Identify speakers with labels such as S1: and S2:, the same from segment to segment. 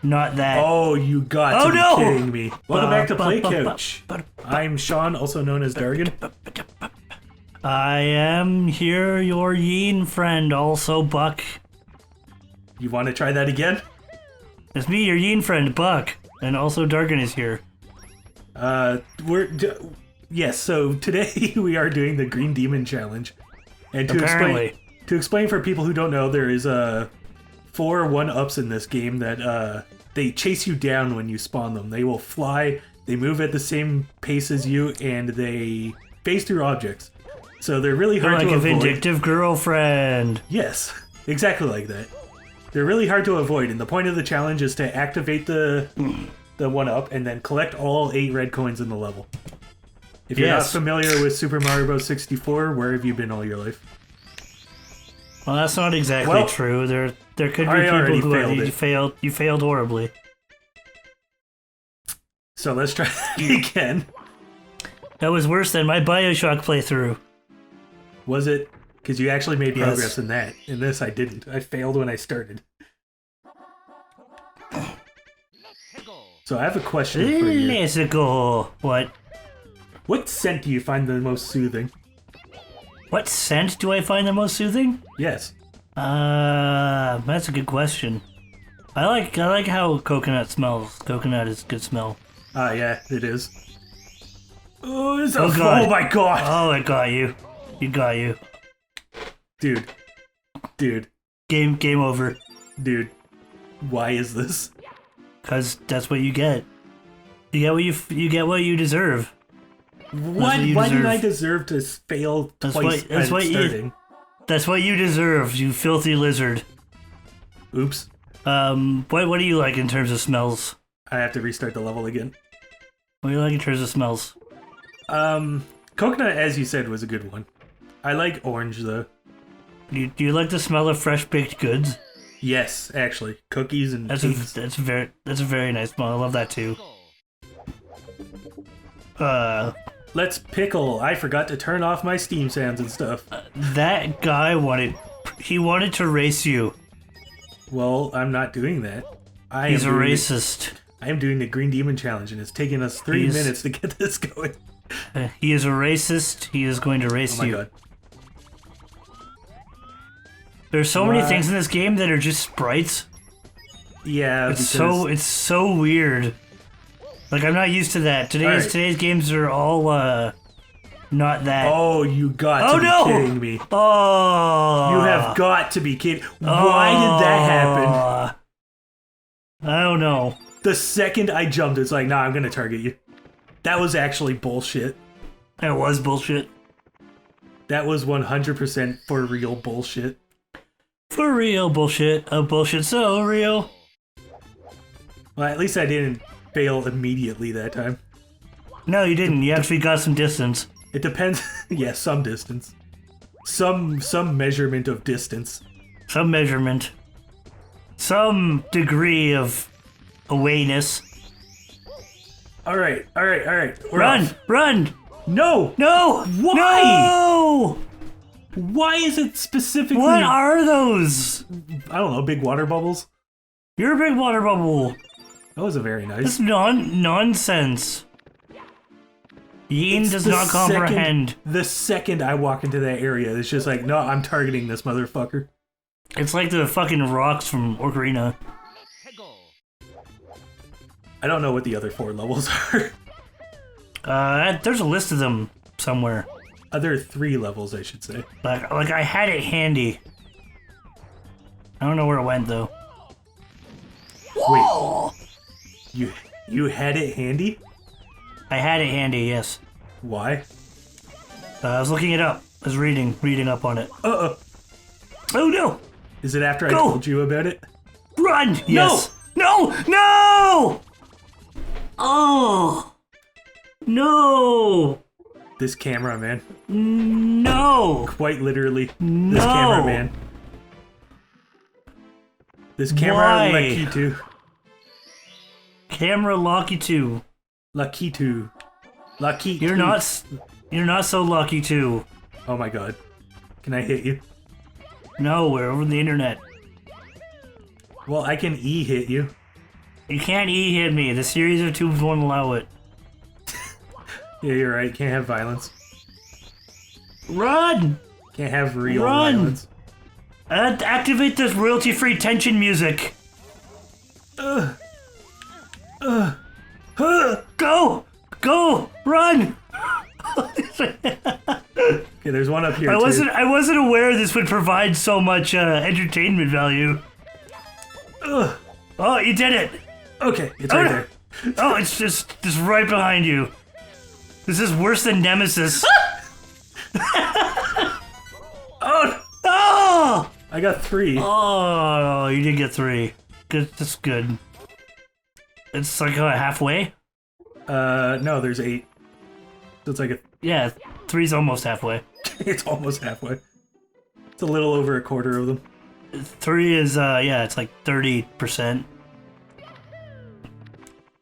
S1: Not that.
S2: Oh, you got to be kidding me. Welcome back to PlayCouch. I'm Sean, also known as Dargan.
S1: I am here, your Yeen friend, also Buck.
S2: You want to try that again?
S1: It's me, your Yeen friend, Buck. And also Dargan is here.
S2: Yes, so today we are doing the Green Demon Challenge. And
S1: to
S2: explain for people who don't know, there is 4 1-ups in this game that they chase you down when you spawn them. They will fly, they move at the same pace as you, and they phase through objects. So they're really hard to avoid.
S1: Like a vindictive girlfriend.
S2: Yes, exactly like that. They're really hard to avoid, and the point of the challenge is to activate the 1-up and then collect all 8 red coins in the level. If you're not familiar with Super Mario Bros. 64, where have you been all your life?
S1: Well, that's not exactly true. There could be people who you failed horribly.
S2: So let's try that again.
S1: That was worse than my BioShock playthrough.
S2: Was it? Because you actually made progress in that. In this, I didn't. I failed when I started. So I have a question for you.
S1: Let's go. What?
S2: What scent do you find the most soothing?
S1: What scent do I find the most soothing?
S2: Yes.
S1: That's a good question. I like how coconut smells. Coconut is a good smell.
S2: Yeah, it is. Oh,
S1: God.
S2: Oh my god!
S1: Oh, it got you. It got you.
S2: Dude.
S1: Game over.
S2: Dude, why is this?
S1: Because that's what you get. You get what you deserve.
S2: What? Why did I deserve to fail twice at starting?
S1: That's what you deserve, you filthy lizard.
S2: Oops.
S1: What do you like in terms of smells?
S2: I have to restart the level again.
S1: What do you like in terms of smells?
S2: Coconut, as you said, was a good one. I like orange, though.
S1: Do you like the smell of fresh baked goods?
S2: Yes, actually. Cookies and
S1: that's a very nice smell. I love that too.
S2: Let's pickle. I forgot to turn off my Steam sounds and stuff.
S1: That guy wanted to race you.
S2: Well, I'm not doing that.
S1: He's a racist.
S2: I am doing the Green Demon Challenge, and it's taking us 3 minutes to get this going.
S1: He is a racist. He is going to race you.
S2: Oh my god.
S1: There's so many things in this game that are just sprites.
S2: Yeah,
S1: it's so weird. Like, I'm not used to that. Today's games are all not that.
S2: Oh, you got to be kidding me.
S1: Oh,
S2: you have got to be kidding. Why did that happen?
S1: I don't know.
S2: The second I jumped, it's like, nah, I'm gonna target you. That was actually bullshit.
S1: That was bullshit.
S2: That was 100% for real bullshit.
S1: For real bullshit. A bullshit so real.
S2: Well, at least I didn't fail immediately that time.
S1: No, you didn't. You actually got some distance.
S2: It depends. Yeah, some distance. Some measurement of distance.
S1: Some measurement. Some degree of awayness.
S2: All right.
S1: Run!
S2: No! Why?
S1: No!
S2: Why is it specifically...
S1: What are those?
S2: I don't know, big water bubbles?
S1: You're a big water bubble.
S2: That was a very nice.
S1: That's nonsense. Yeen does not comprehend.
S2: The second I walk into that area, it's just like, no, I'm targeting this motherfucker.
S1: It's like the fucking rocks from Ocarina.
S2: I don't know what the other 4 levels are.
S1: There's a list of them somewhere.
S2: Other 3 levels, I should say.
S1: Like I had it handy. I don't know where it went though.
S2: Wait. You had it handy?
S1: I had it handy, yes.
S2: Why?
S1: I was looking it up. I was reading up on it.
S2: Oh
S1: no!
S2: Is it after I told you about it?
S1: Run! Yes. No! Oh! No!
S2: This camera, man.
S1: No!
S2: Quite literally.
S1: No!
S2: This camera, man. This camera lucky too.
S1: Camera lucky too.
S2: Lucky too. Lucky.
S1: You're not so lucky too.
S2: Oh my god. Can I hit you?
S1: No, we're over the internet.
S2: Well, I can E-hit you.
S1: You can't E-hit me. The series of tubes won't allow it.
S2: Yeah, you're right. Can't have violence.
S1: Run!
S2: Can't have real violence.
S1: Activate this royalty-free tension music. Go! Go! Run!
S2: Okay, there's one up here.
S1: I wasn't aware this would provide so much entertainment value. Oh, you did it!
S2: Okay, it's right there.
S1: Oh, it's just right behind you. This is worse than Nemesis.
S2: Oh!
S1: Oh!
S2: I got 3.
S1: Oh, you did get 3. Good, that's good. It's like halfway?
S2: No, there's 8. So it's like a...
S1: Yeah, 3's almost halfway.
S2: It's almost halfway. It's a little over a quarter of them.
S1: 3 is, yeah, it's like 30%.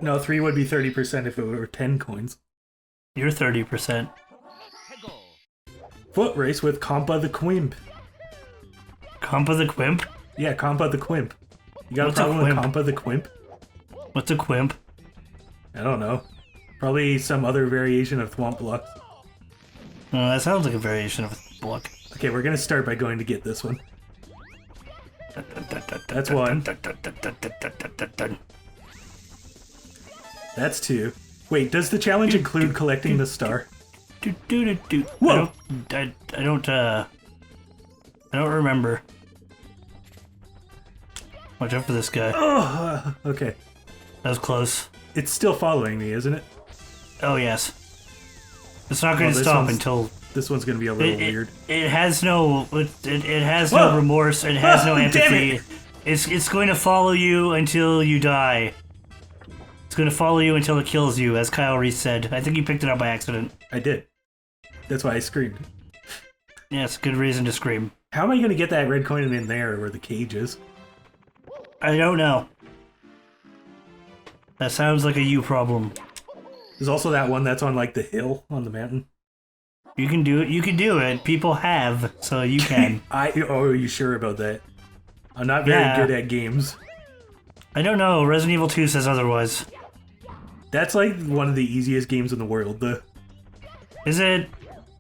S2: No, 3 would be 30% if it were 10 coins.
S1: You're 30%.
S2: Foot race with Compa the Quimp.
S1: Compa the Quimp?
S2: Yeah, Compa the Quimp. You got
S1: What's
S2: a problem
S1: a
S2: with
S1: quimp?
S2: Compa the Quimp?
S1: What's a Quimp?
S2: I don't know. Probably some other variation of Thwomp Block.
S1: Oh, that sounds like a variation of a block.
S2: Okay, we're gonna start by going to get this one. That's 1. That's 2. Wait, does the challenge include collecting the star? Whoa!
S1: I don't remember. Watch out for this guy.
S2: Oh, okay.
S1: That was close.
S2: It's still following me, isn't it?
S1: Oh, yes. It's not going to stop until...
S2: This one's going to be a little weird.
S1: It has no... It has no remorse. It has no empathy. It's going to follow you until you die. It's going to follow you until it kills you, as Kyle Reese said. I think you picked it up by accident.
S2: I did. That's why I screamed.
S1: Yeah, it's a good reason to scream.
S2: How am I going to get that red coin in there where the cage is?
S1: I don't know. That sounds like a you problem.
S2: There's also that one that's on, like, the hill on the mountain.
S1: You can do it. You can do it. People have, so you can.
S2: Oh, are you sure about that? I'm not very good at games.
S1: I don't know. Resident Evil 2 says otherwise.
S2: That's, like, one of the easiest games in the world, though.
S1: Is it?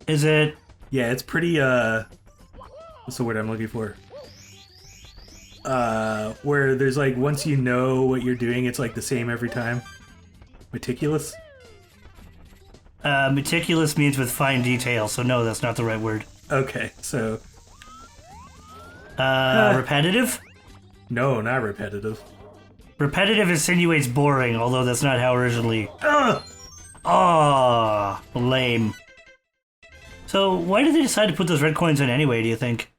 S1: Is it?
S2: Yeah, it's pretty, what's the word I'm looking for? Where there's, like, once you know what you're doing, it's, like, the same every time. Meticulous?
S1: Meticulous means with fine detail, so no, that's not the right word.
S2: Okay, so...
S1: repetitive?
S2: No, not repetitive.
S1: Repetitive insinuates boring, although that's not how originally... Oh, lame. So, why did they decide to put those red coins in anyway, do you think?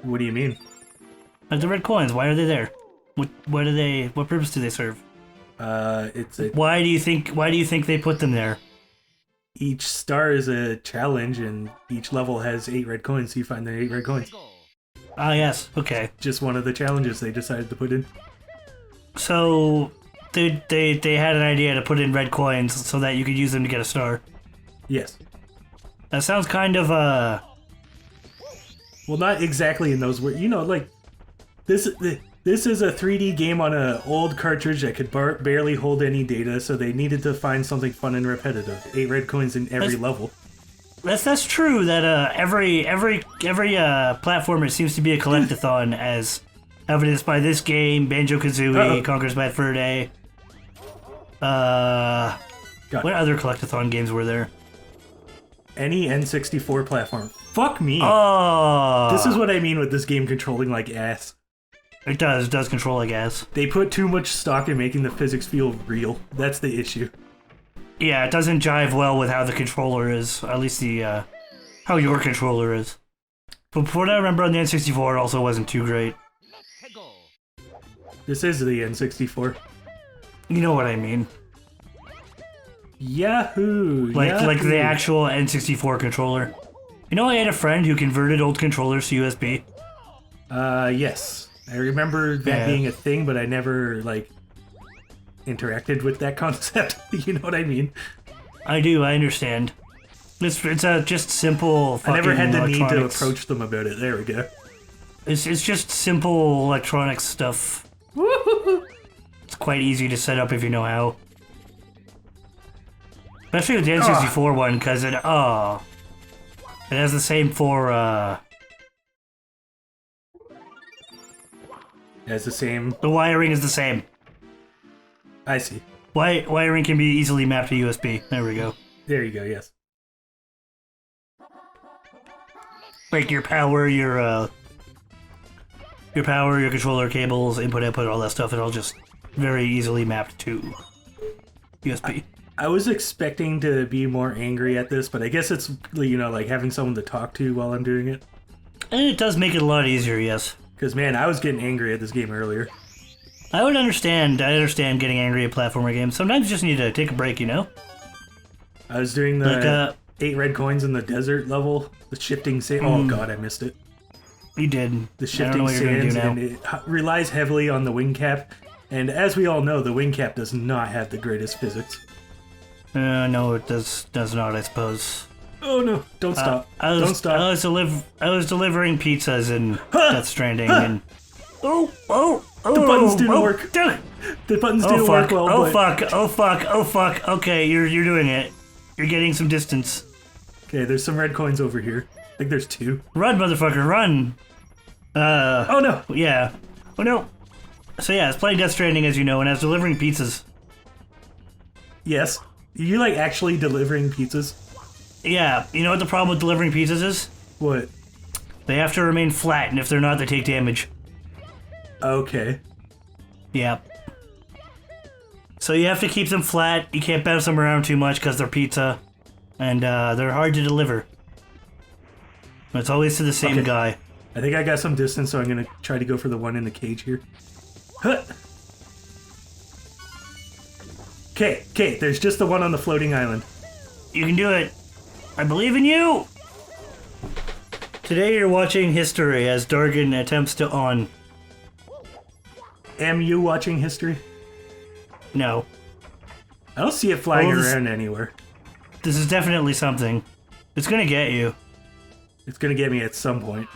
S2: What do you mean?
S1: Like the red coins, why are they there? What purpose do they serve?
S2: It's a...
S1: Why do you think they put them there?
S2: Each star is a challenge, and each level has 8 red coins, so you find the 8 red coins.
S1: Ah, yes, okay.
S2: Just one of the challenges they decided to put in.
S1: So, they had an idea to put in red coins so that you could use them to get a star.
S2: Yes.
S1: That sounds kind of,
S2: Well, not exactly in those words. You know, like, this is a 3D game on an old cartridge that could barely hold any data, so they needed to find something fun and repetitive. 8 red coins in every level.
S1: That's true. That every platformer seems to be a collectathon, as evidenced by this game, Banjo-Kazooie, Conker's Bad Fur Day. What other collectathon games were there?
S2: Any N64 platform. Fuck me.
S1: Oh,
S2: This is what I mean with this game controlling like ass.
S1: It does control like ass.
S2: They put too much stock in making the physics feel real. That's the issue.
S1: Yeah, it doesn't jive well with how the controller is. At least the how your controller is. But from what I remember on the N64, it also wasn't too great.
S2: This is the N64.
S1: You know what I mean?
S2: Yahoo!
S1: Like the actual N64 controller. You know, I had a friend who converted old controllers to USB.
S2: Yes. I remember that being a thing, but I never, like, interacted with that concept. You know what I mean?
S1: I do, I understand. It's a just simple fucking
S2: I never had the need to
S1: electronics.
S2: approach them about it. There we go.
S1: It's just simple electronic stuff.
S2: Woo-hoo-hoo.
S1: quite easy to set up if you know how. Especially with the N64 one, because it has the same for
S2: It's the same.
S1: the wiring is the same.
S2: I see.
S1: Wiring can be easily mapped to USB. There we go.
S2: There you go. Yes.
S1: Like your power, your controller cables, input, output, all that stuff. It all just very easily mapped to USB.
S2: I was expecting to be more angry at this, but I guess it's, like having someone to talk to while I'm doing it.
S1: And it does make it a lot easier, yes.
S2: Because, man, I was getting angry at this game earlier.
S1: I would understand. I understand getting angry at platformer games. Sometimes you just need to take a break, you know?
S2: I was doing the 8 red coins in the desert level, the shifting sand. Oh, God, I missed it.
S1: You did.
S2: The shifting sands, and it relies heavily on the wing cap. And as we all know, the wing cap does not have the greatest physics.
S1: No, it does not, I suppose.
S2: Oh no! Don't stop! Don't stop!
S1: I was delivering pizzas in Death Stranding, and the
S2: buttons didn't work. The buttons didn't work well.
S1: Oh fuck! Okay, you're doing it. You're getting some distance.
S2: Okay, there's some red coins over here. I think there's 2.
S1: Run, motherfucker, run!
S2: Oh no!
S1: Yeah. Oh no. So yeah, I was playing Death Stranding, as you know, and I was delivering pizzas.
S2: Yes. You like actually delivering pizzas?
S1: Yeah. You know what the problem with delivering pizzas is?
S2: What?
S1: They have to remain flat, and if they're not, they take damage.
S2: Okay.
S1: Yeah. So you have to keep them flat. You can't bounce them around too much because they're pizza, and they're hard to deliver. It's always to the same guy.
S2: I think I got some distance, so I'm gonna try to go for the one in the cage here. Huh. Okay, there's just the one on the floating island.
S1: You can do it. I believe in you! Today you're watching history as Dargan attempts to on.
S2: Am you watching history?
S1: No.
S2: I don't see it flying around anywhere.
S1: This is definitely something. It's gonna get you.
S2: It's gonna get me at some point.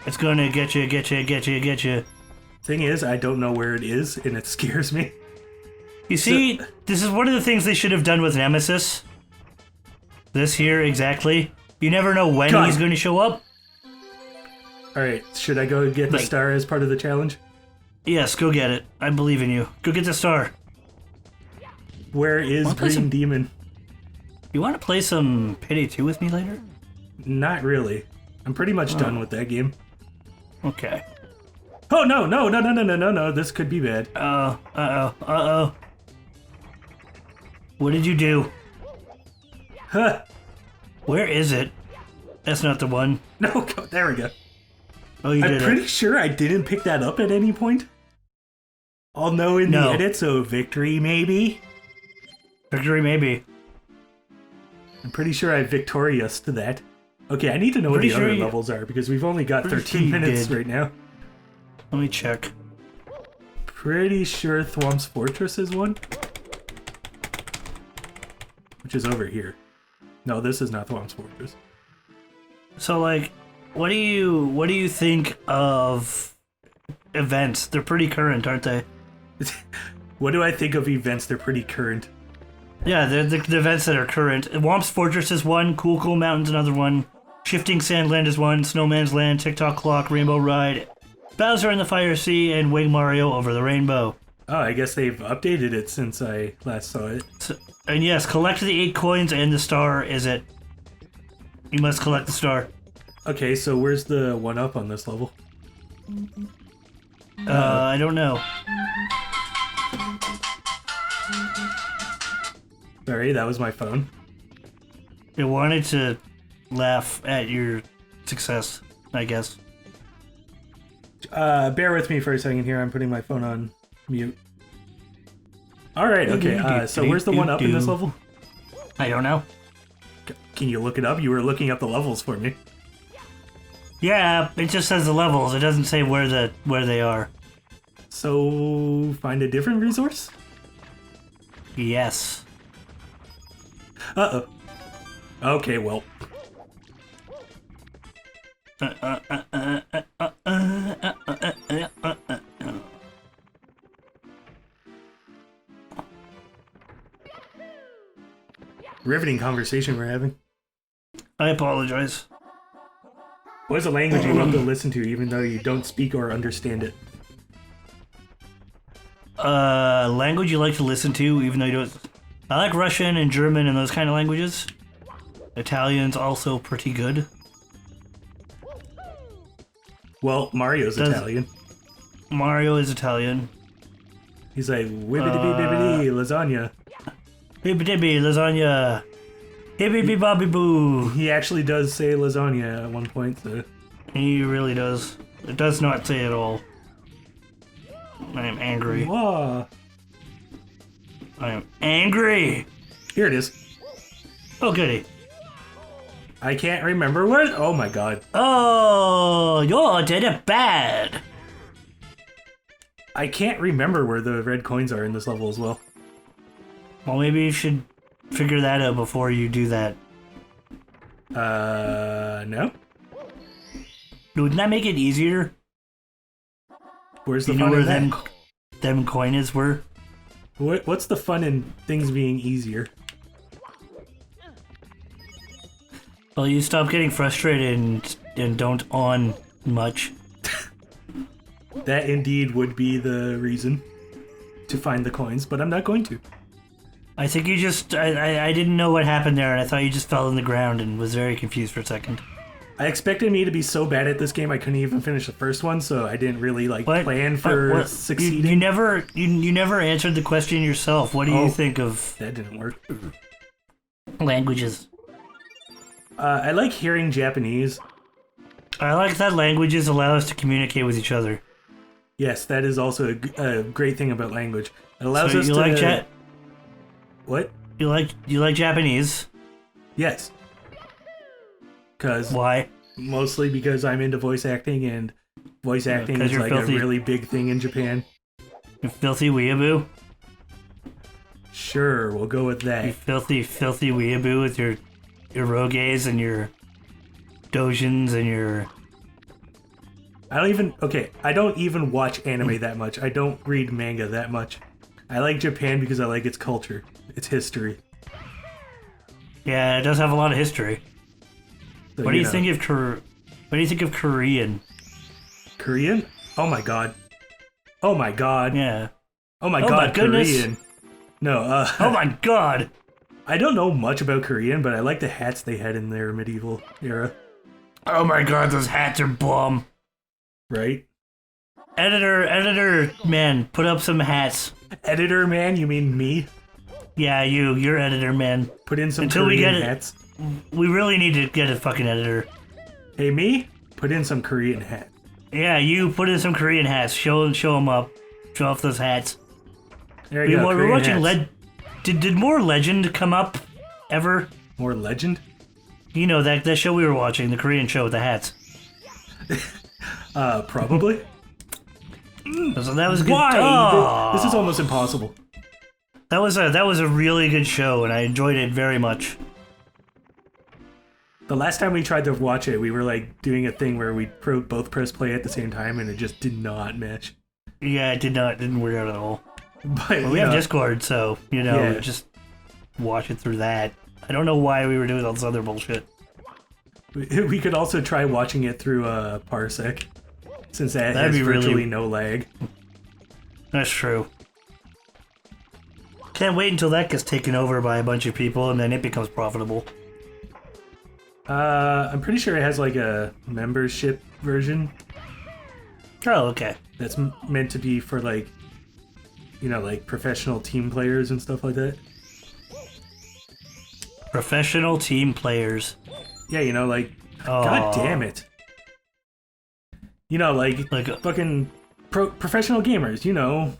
S1: It's gonna get you.
S2: Thing is, I don't know where it is, and it scares me.
S1: You see, this is one of the things they should have done with Nemesis. This here, exactly. You never know when he's going to show up.
S2: Alright, should I go get the star as part of the challenge?
S1: Yes, go get it. I believe in you. Go get the star.
S2: Where is Green Demon?
S1: You want to play some Payday 2 with me later?
S2: Not really. I'm pretty much done with that game.
S1: Okay.
S2: Oh, no. This could be bad.
S1: Uh-oh. What did you do?
S2: Huh.
S1: Where is it? That's not the one.
S2: No, there we go.
S1: Oh, you did it.
S2: I'm pretty sure I didn't pick that up at any point. I'll know in the edit, so victory maybe?
S1: Victory maybe.
S2: I'm pretty sure I victorious to that. Okay, I need to know what the other levels are, because we've only got 13 minutes right now.
S1: Let me check.
S2: Pretty sure Thwomp's Fortress is one. Which is over here. No, this is not Thwomp's Fortress.
S1: So, like, what do you think of events? They're pretty current, aren't they?
S2: What do I think of events? They're pretty current.
S1: Yeah, they're the events that are current. Womp's Fortress is one. Cool Mountain's another one. Shifting Sandland is one. Snowman's Land, TikTok Clock, Rainbow Ride, Bowser in the Fire Sea, and Wing Mario Over the Rainbow.
S2: Oh, I guess they've updated it since I last saw it.
S1: And yes, collect the 8 coins and the star is it. You must collect the star.
S2: Okay, so where's the 1-up on this level?
S1: I don't know.
S2: Sorry, that was my phone.
S1: It wanted to laugh at your success, I guess.
S2: Bear with me for a second here. I'm putting my phone on mute. Alright, okay. So where's the 1-up in this level?
S1: I don't know.
S2: Can you look it up? You were looking up the levels for me.
S1: Yeah, it just says the levels. It doesn't say where they are.
S2: So find a different resource?
S1: Yes.
S2: Uh-oh. Okay, well. Riveting conversation we're having.
S1: I apologize.
S2: What is a language you love to listen to even though you don't speak or understand it?
S1: Language you like to listen to, even though you don't... I like Russian and German and those kind of languages. Italian's also pretty good.
S2: Well, Mario's Italian.
S1: Mario is Italian.
S2: He's like, wibbity-bibbity, lasagna.
S1: Bibbidi lasagna. Hibbidi bobby boo.
S2: He actually does say lasagna at one point, so...
S1: He really does. It does not say at all. I am angry.
S2: Whoa.
S1: I am angry!
S2: Here it is.
S1: Oh, goody.
S2: I can't remember what... Oh my god.
S1: Oh, you did it bad!
S2: I can't remember where the red coins are in this level as well.
S1: Well, maybe you should figure that out before you do that.
S2: No?
S1: Wouldn't that make it easier?
S2: Where's the
S1: You know
S2: fun
S1: where
S2: in that?
S1: them coins were?
S2: What's the fun in things being easier?
S1: Well, you stop getting frustrated and don't on much.
S2: That indeed would be the reason to find the coins, but I'm not going to.
S1: I think you just... I didn't know what happened there, and I thought you just fell on the ground and was very confused for a second.
S2: I expected me to be so bad at this game I couldn't even finish the first one, so I didn't really plan for succeeding.
S1: You never answered the question yourself. What do you think of
S2: that didn't work.
S1: languages?
S2: I like hearing Japanese.
S1: I like that languages allow us to communicate with each other.
S2: Yes, that is also a great thing about language. It allows
S1: So
S2: us
S1: you
S2: to...
S1: like
S2: What?
S1: You like Japanese?
S2: Yes.
S1: Why?
S2: Mostly because I'm into voice acting, and voice acting is like
S1: filthy.
S2: a really big thing in Japan.
S1: You filthy weeaboo?
S2: Sure, we'll go with
S1: You
S2: that.
S1: filthy weeaboo with your roges and your dojins and your...
S2: I don't even watch anime that much. I don't read manga that much. I like Japan because I like its culture, its history.
S1: Yeah, it does have a lot of history.
S2: So,
S1: What do you think of Korean?
S2: Korean? Oh my god. Oh my god.
S1: Yeah.
S2: Oh my
S1: Oh
S2: god,
S1: my goodness.
S2: Korean. No,
S1: Oh my god!
S2: I don't know much about Korean, but I like the hats they had in their medieval era.
S1: Oh my god, those hats are bomb.
S2: Right?
S1: Editor, man, put up some hats.
S2: Editor man, you mean me?
S1: Yeah, you're editor, man.
S2: Put in some
S1: Until we
S2: Korean
S1: get it.
S2: hats.
S1: We really need to get a fucking editor.
S2: Hey, me? Put in some Korean hat.
S1: Yeah, you put in some Korean hats. Show them up. Show off those hats.
S2: There you go.
S1: We're
S2: Korean
S1: watching
S2: hats.
S1: Did more Legend come up ever?
S2: More legend?
S1: You know that show we were watching, the Korean show with the hats.
S2: Probably.
S1: So that was good.
S2: Why?
S1: Oh,
S2: This is almost impossible.
S1: that was a really good show, and I enjoyed it very much.
S2: The last time we tried to watch it, we were like doing a thing where we both press play at the same time, and it just did not match.
S1: Yeah, it didn't work out at all.
S2: But
S1: We have Discord, so
S2: Yeah.
S1: just watch it through that. I don't know why we were doing all this other bullshit.
S2: we could also try watching it through Parsec, since that
S1: That'd
S2: has
S1: be really-
S2: virtually no lag.
S1: That's true. Can't wait until that gets taken over by a bunch of people, and then it becomes profitable.
S2: I'm pretty sure it has like a membership version
S1: Oh, okay.
S2: that's meant to be for like, like professional team players and stuff like that.
S1: Professional team players.
S2: Yeah, like,
S1: Oh.
S2: god damn it. Like fucking professional gamers, You know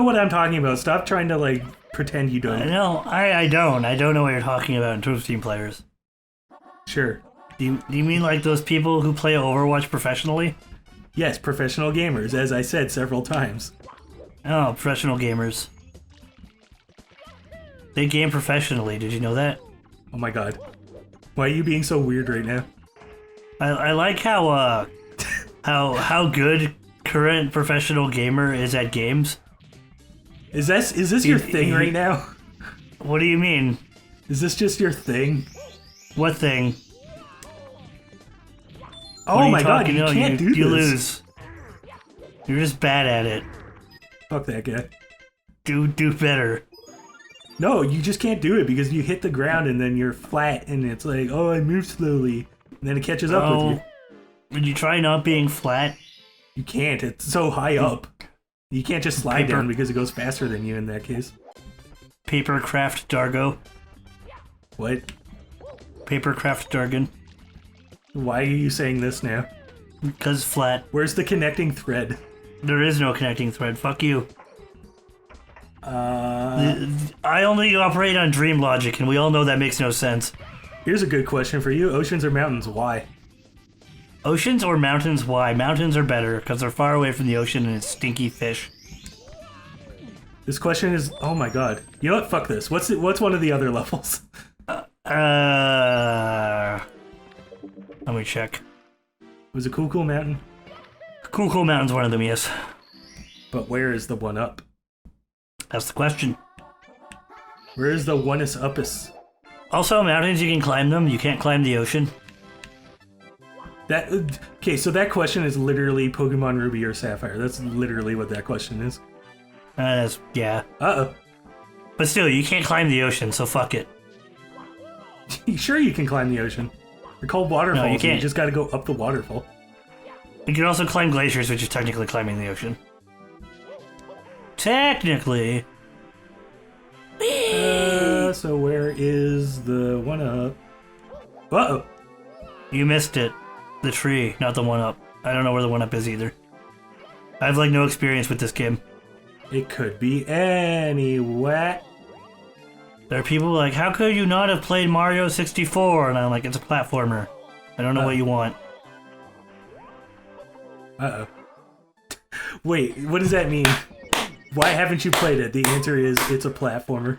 S2: what I'm talking about. Stop trying to like pretend you don't.
S1: No, I don't. I don't know what you're talking about in terms of team players.
S2: Sure.
S1: Do you mean like those people who play Overwatch professionally?
S2: Yes, professional gamers, as I said several times.
S1: Oh, professional gamers. They game professionally. Did you know that?
S2: Oh my god. Why are you being so weird right now?
S1: I like how how good current professional gamer is at games.
S2: Is this your thing right now?
S1: What do you mean?
S2: Is this just your thing?
S1: What thing?
S2: Oh my god, you can't do this.
S1: You lose. You're just bad at it.
S2: Fuck that guy.
S1: Do better.
S2: No, you just can't do it because you hit the ground and then you're flat and it's like, oh, I move slowly. And then it catches up with you.
S1: Would you try not being flat?
S2: You can't. It's so high up. You can't just slide down because it goes faster than you in that case.
S1: Papercraft Dargo.
S2: What?
S1: Papercraft jargon.
S2: Why are you saying this now?
S1: Because flat.
S2: Where's the connecting thread?
S1: There is no connecting thread. Fuck you. I only operate on dream logic, and we all know that makes no sense.
S2: Here's a good question for you. Oceans or mountains? Why?
S1: Oceans or mountains? Why? Mountains are better, because they're far away from the ocean and it's stinky fish.
S2: This question is... Oh my god. You know what? Fuck this. What's one of the other levels?
S1: Let me check.
S2: Was it Cool Mountain?
S1: Cool Mountain's one of them, yes.
S2: But where is the one up?
S1: That's the question.
S2: Where is the one-is uppus?
S1: Also, mountains, you can climb them. You can't climb the ocean.
S2: Okay, so that question is literally Pokemon Ruby or Sapphire. That's literally what that question is.
S1: Yeah.
S2: Uh-oh.
S1: But still, you can't climb the ocean, so fuck it.
S2: Sure you can climb the ocean. They're called waterfalls.
S1: No, you can't.
S2: You just gotta go up the waterfall.
S1: You can also climb glaciers, which is technically climbing the ocean. Technically.
S2: So where is the one-up? Uh-oh.
S1: You missed it. The tree, not the one-up. I don't know where the one-up is either. I have, like, no experience with this game.
S2: It could be anywhere.
S1: There are people like, how could you not have played Mario 64? And I'm like, it's a platformer. I don't know what you want.
S2: Uh-oh. Wait, what does that mean? Why haven't you played it? The answer is, it's a platformer.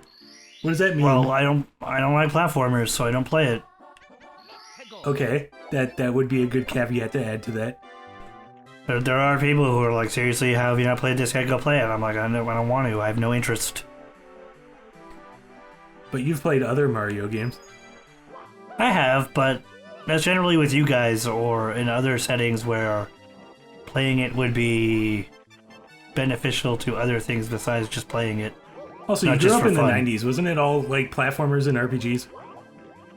S2: What does that mean?
S1: Well, I don't like platformers, so I don't play it.
S2: Okay, that would be a good caveat to add to that.
S1: There are people who are like, seriously, how have you not played this yet? Go play it. I'm like, I don't want to. I have no interest.
S2: But you've played other Mario games.
S1: I have, but that's generally with you guys or in other settings where playing it would be beneficial to other things besides just playing it.
S2: Also, you grew up in the 90s. Wasn't it all like platformers and RPGs?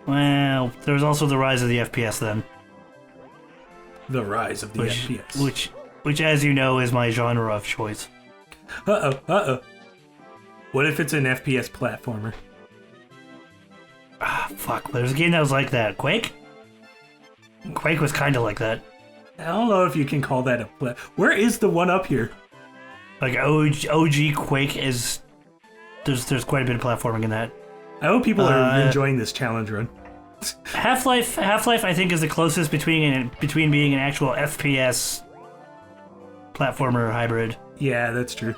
S1: Well, there was also the rise of the FPS then.
S2: The rise of the FPS.
S1: Which, as you know, is my genre of choice.
S2: Uh-oh. What if it's an FPS platformer?
S1: Ah, fuck. There's a game that was like that. Quake? Quake was kind of like that.
S2: I don't know if you can call that a Where is the one up here?
S1: Like, OG Quake is... There's quite a bit of platforming in that.
S2: I hope people are enjoying this challenge run.
S1: Half-Life, I think, is the closest between being an actual FPS platformer hybrid.
S2: Yeah, that's true.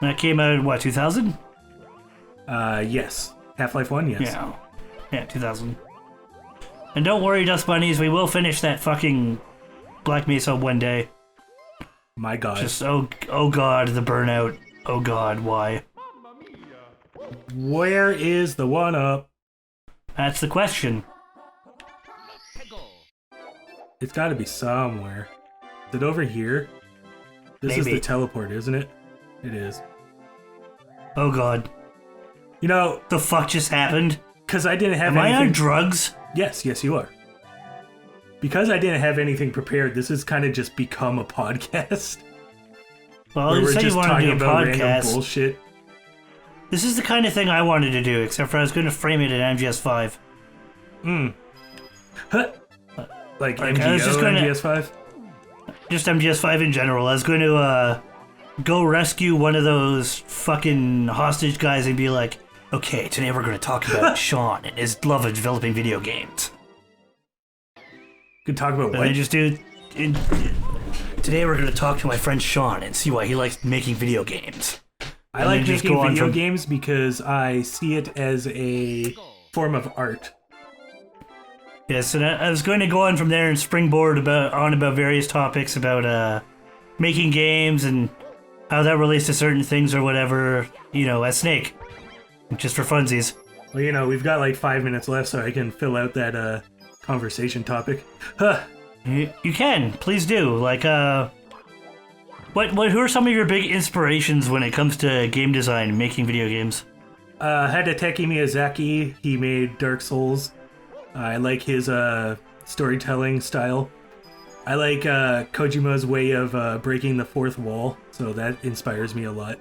S1: That came out in, what, 2000?
S2: Yes. Half-Life 1, yes.
S1: Yeah, 2000. And don't worry, Dust Bunnies, we will finish that fucking Black Mesa one day.
S2: My god.
S1: Just, oh god, the burnout. Oh god, why?
S2: Where is the one-up?
S1: That's the question.
S2: It's gotta be somewhere. Is it over here? This is the teleport, isn't it? It is.
S1: Oh god.
S2: You know...
S1: The fuck just happened?
S2: Because I didn't have
S1: anything... Am I on drugs?
S2: Yes, you are. Because I didn't have anything prepared, this has kind of just become a podcast.
S1: Well, you said you wanted to do a podcast.
S2: Random bullshit.
S1: This is the kind of thing I wanted to do, except for I was going to frame it in MGS5.
S2: Huh. Like MGO, MGS5?
S1: Just MGS5 in general. I was going to go rescue one of those fucking hostage guys and be like, okay, today we're going to talk about Sean and his love of developing video games.
S2: Could talk about what?
S1: And I just do... Today we're going to talk to my friend Sean and see why he likes making video games.
S2: I like making video games because I see it as a form of art.
S1: Yes, and I was going to go on from there and springboard about various topics about making games and how that relates to certain things or whatever, you know, as Snake. Just for funsies.
S2: Well, you know, we've got like 5 minutes left, so I can fill out that conversation topic. Huh.
S1: You can, please do. Like, who are some of your big inspirations when it comes to game design, making video games?
S2: Hideteki Miyazaki, he made Dark Souls. I like his storytelling style. I like Kojima's way of breaking the fourth wall, so that inspires me a lot.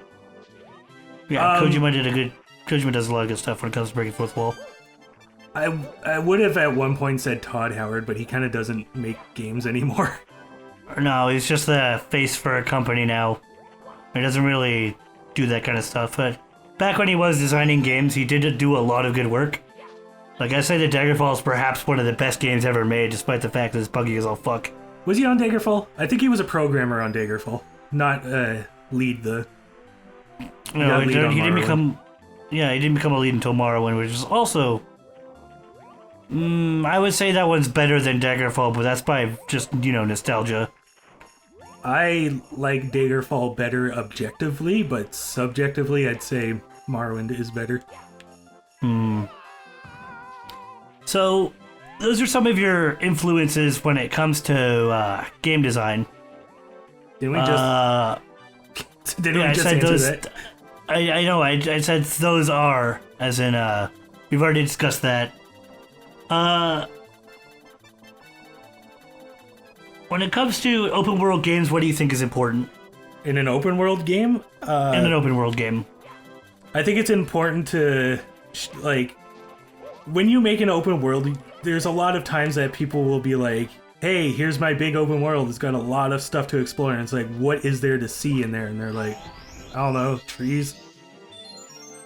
S1: Yeah, Kojima does a lot of good stuff when it comes to breaking fourth wall.
S2: I would have at one point said Todd Howard, but he kind of doesn't make games anymore.
S1: No, he's just the face for a company now. He doesn't really do that kind of stuff, but back when he was designing games, he did do a lot of good work. Like, I say that Daggerfall is perhaps one of the best games ever made, despite the fact that it's buggy as all fuck.
S2: Was he on Daggerfall? I think he was a programmer on Daggerfall, not lead the...
S1: No, he didn't become... Yeah, he didn't become a lead until Morrowind, which is also... I would say that one's better than Daggerfall, but that's by just, nostalgia.
S2: I like Daggerfall better objectively, but subjectively, I'd say Morrowind is better.
S1: So, those are some of your influences when it comes to game design.
S2: Didn't we just... Didn't we just answer that?
S1: I know, I said those are, as in, we've already discussed that. When it comes to open world games, what do you think is important?
S2: In an open world game?
S1: In an open world game.
S2: I think it's important to, like, when you make an open world, there's a lot of times that people will be like, hey, here's my big open world. It's got a lot of stuff to explore. And it's like, what is there to see in there? And they're like, I don't know, trees.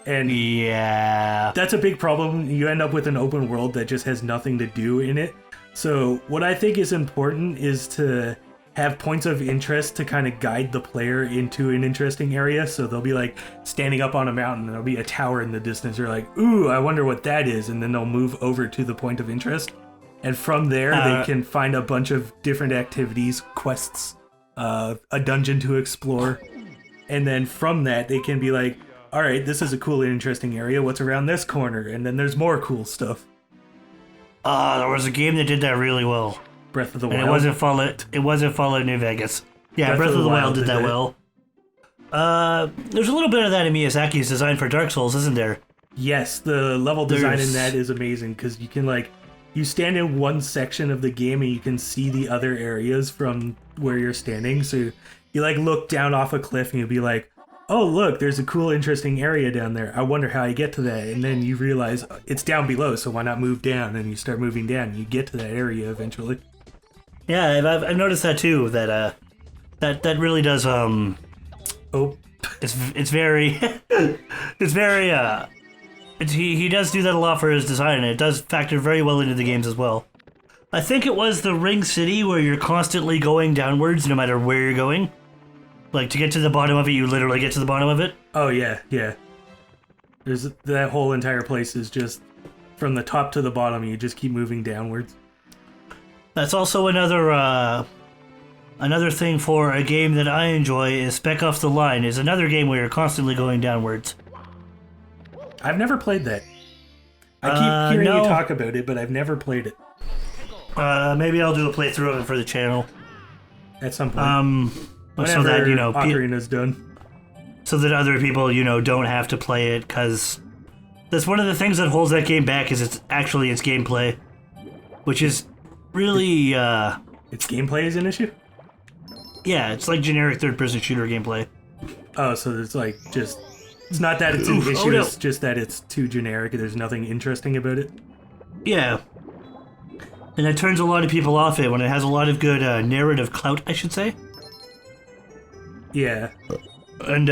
S2: And
S1: yeah,
S2: that's a big problem. You end up with an open world that just has nothing to do in it. So what I think is important is to have points of interest to kind of guide the player into an interesting area. So they'll be like standing up on a mountain and there'll be a tower in the distance. They're like, ooh, I wonder what that is. And then they'll move over to the point of interest. And from there, they can find a bunch of different activities, quests, a dungeon to explore. And then from that, they can be like, all right, this is a cool and interesting area. What's around this corner? And then there's more cool stuff.
S1: There was a game that did that really well.
S2: Breath of the Wild.
S1: And it wasn't Fallout New Vegas. Yeah, Breath of the Wild did that well. There's a little bit of that in Miyazaki's design for Dark Souls, isn't there?
S2: Yes, the level design in that is amazing because you can you stand in one section of the game and you can see the other areas from where you're standing. So you look down off a cliff and you'll be like, oh, look, there's a cool, interesting area down there. I wonder how I get to that. And then you realize it's down below, so why not move down? And you start moving down and you get to that area eventually.
S1: Yeah, I've noticed that too, that really does, it's very, he does do that a lot for his design, and it does factor very well into the games as well. I think it was the Ring City where you're constantly going downwards no matter where you're going. Like, to get to the bottom of it, you literally get to the bottom of it.
S2: Oh, yeah. There's that whole entire place is just from the top to the bottom, you just keep moving downwards.
S1: That's also another thing for a game that I enjoy is Spec Off the Line, is another game where you're constantly going downwards.
S2: I've never played that. I keep hearing you talk about it, but I've never played it.
S1: Maybe I'll do a playthrough of it for the channel.
S2: At some point.
S1: So that,
S2: Ocarina's done.
S1: So that other people, don't have to play it, because that's one of the things that holds that game back is its gameplay, which is really,
S2: Its gameplay is an issue?
S1: Yeah, it's like generic third-person shooter gameplay.
S2: Oh, so it's it's not that it's an issue, it's just that it's too generic and there's nothing interesting about it?
S1: Yeah. And it turns a lot of people off it when it has a lot of good narrative clout, I should say.
S2: Yeah.
S1: And,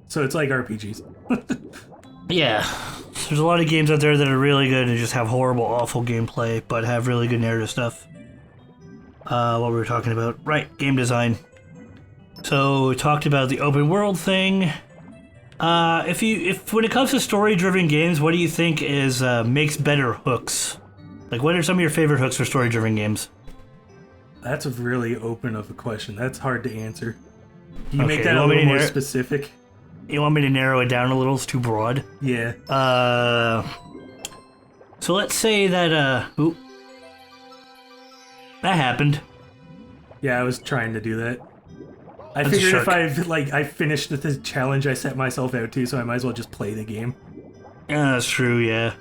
S2: so it's like RPGs.
S1: Yeah. There's a lot of games out there that are really good and just have horrible, awful gameplay, but have really good narrative stuff. What we were talking about. Right, game design. So, we talked about the open world thing. If when it comes to story-driven games, what do you think makes better hooks? Like, what are some of your favorite hooks for story-driven games?
S2: That's a really open of a question. That's hard to answer. Can you make that a little more specific?
S1: You want me to narrow it down a little? It's too broad.
S2: Yeah.
S1: So let's say that, oop. That happened.
S2: Yeah, I was trying to do that. I
S1: That's a
S2: figured if
S1: shark.
S2: I finished the challenge I set myself out to, so I might as well just play the game.
S1: Yeah, that's true, yeah.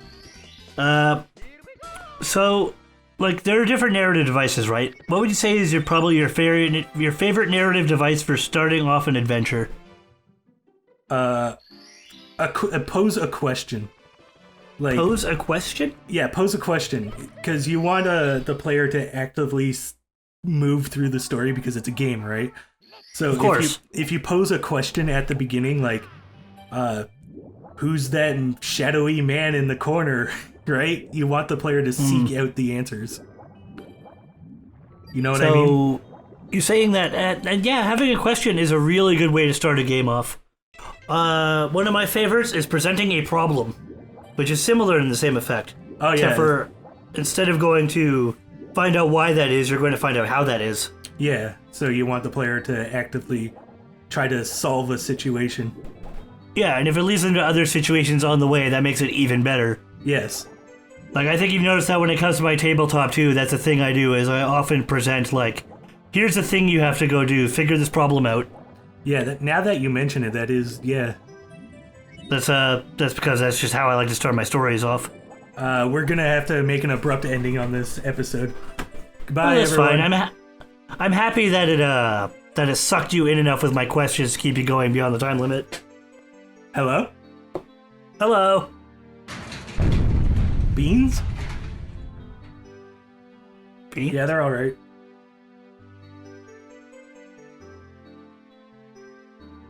S1: So, like, there are different narrative devices, right? What would you say is probably your favorite narrative device for starting off an adventure?
S2: Pose a question. Like,
S1: Pose a question?
S2: yeah, pose a question, because you want the player to actively move through the story because it's a game, right? So
S1: Of course.
S2: if you pose a question at the beginning, like, who's that shadowy man in the corner, right? You want the player to seek out the answers. You know what I mean?
S1: So, you're saying that, and yeah, having a question is a really good way to start a game off. One of my favorites is presenting a problem, which is similar in the same effect.
S2: Oh, yeah.
S1: Except for, instead of going to find out why that is, you're going to find out how that is.
S2: Yeah, so you want the player to actively try to solve a situation.
S1: Yeah, and if it leads into other situations on the way, that makes it even better.
S2: Yes.
S1: Like, I think you've noticed that when it comes to my tabletop, too, that's the thing I do, is I often present, like, here's the thing you have to go do, figure this problem out.
S2: Yeah, now that you mention it, that is, yeah.
S1: That's because that's just how I like to start my stories off.
S2: We're gonna have to make an abrupt ending on this episode. Goodbye,
S1: Well, that's
S2: everyone.
S1: fine. I'm happy that it sucked you in enough with my questions to keep you going beyond the time limit.
S2: Hello?
S1: Hello.
S2: Beans?
S1: Bean?
S2: Yeah, they're alright.